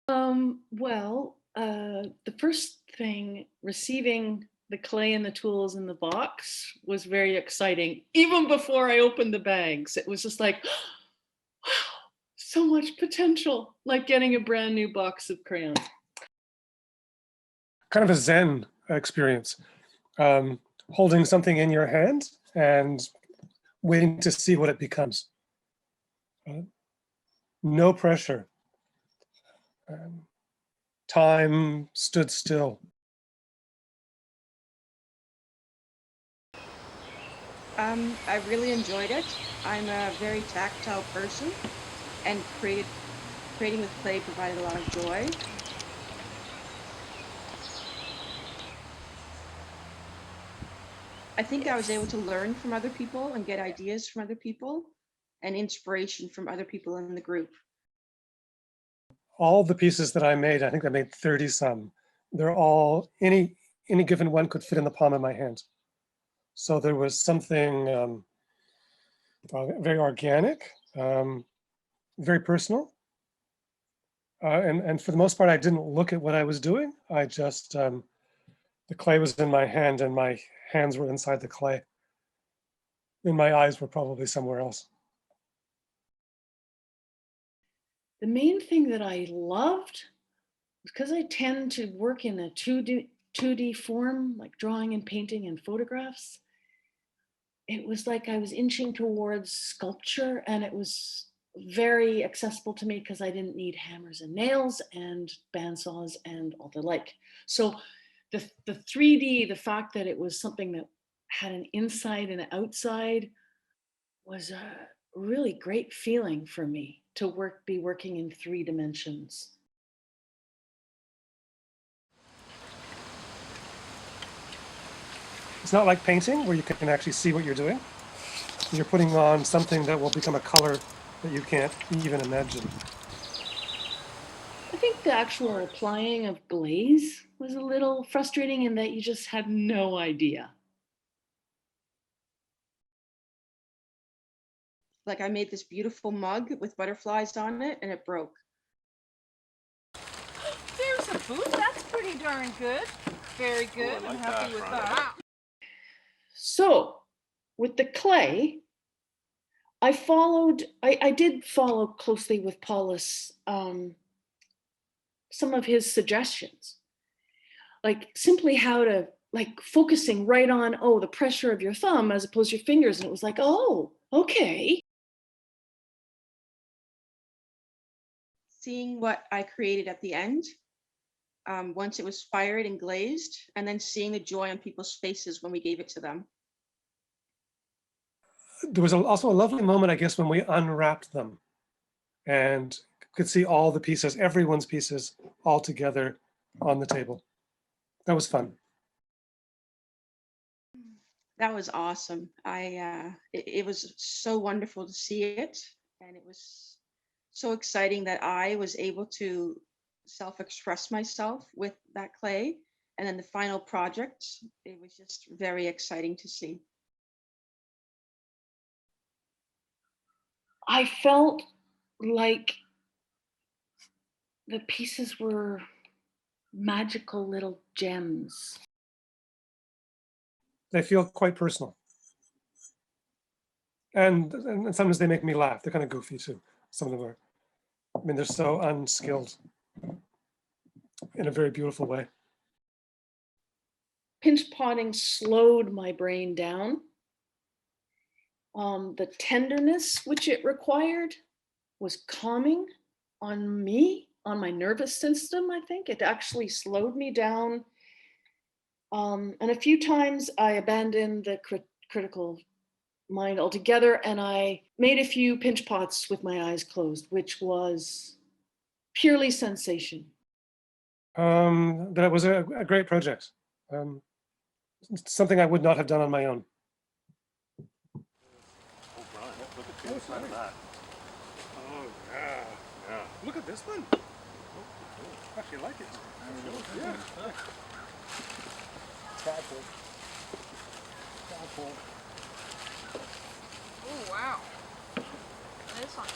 The first thing, receiving the clay and the tools in the box was very exciting. Even before I opened the bags, it was just like, wow, so much potential, like getting a brand new box of crayons. Kind of a Zen experience, holding something in your hand and waiting to see what it becomes. No pressure. Time stood still. I really enjoyed it. I'm a very tactile person, and creating with clay provided a lot of joy. I think I was able to learn from other people and get ideas from other people and inspiration from other people in the group. All the pieces that I made, I think I made 30 some. They're all, any given one could fit in the palm of my hand. So there was something very organic, very personal. And for the most part, I didn't look at what I was doing. I just, the clay was in my hand and my hands were inside the clay. And my eyes were probably somewhere else. The main thing that I loved, because I tend to work in a 2D form, like drawing and painting and photographs, it was like I was inching towards sculpture, and it was very accessible to me because I didn't need hammers and nails and bandsaws and all the like. So the 3D, the fact that it was something that had an inside and an outside was a really great feeling for me to be working in 3 dimensions. It's not like painting where you can actually see what you're doing. You're putting on something that will become a color that you can't even imagine. I think the actual applying of glaze was a little frustrating in that you just had no idea. Like I made this beautiful mug with butterflies on it and it broke. There's a boot. That's pretty darn good. Very good. I'm happy with that. So with the clay, I did follow closely with Paulus some of his suggestions, like simply how to, like focusing right on, oh, the pressure of your thumb as opposed to your fingers. And it was like, oh, okay. Seeing what I created at the end, once it was fired and glazed, and then seeing the joy on people's faces when we gave it to them. There was also a lovely moment, I guess, when we unwrapped them and could see all the pieces, everyone's pieces, all together on the table. That was fun. That was awesome. It was so wonderful to see it, and it was so exciting that I was able to self-express myself with that clay. And then the final project, it was just very exciting to see. I felt like the pieces were magical little gems. They feel quite personal. And sometimes they make me laugh. They're kind of goofy too. Some of them are. I mean, they're so unskilled in a very beautiful way. Pinch potting slowed my brain down. The tenderness which it required was calming on me, on my nervous system, I think. It actually slowed me down. And a few times I abandoned the critical mind altogether, and I made a few pinch pots with my eyes closed, which was purely sensation. That was a great project. Something I would not have done on my own. Oh, Brian, look at the inside of that. Oh, yeah. Yeah. Look at this one. I actually like it. Yeah. Tadpole. Tadpole. Oh, wow. This one.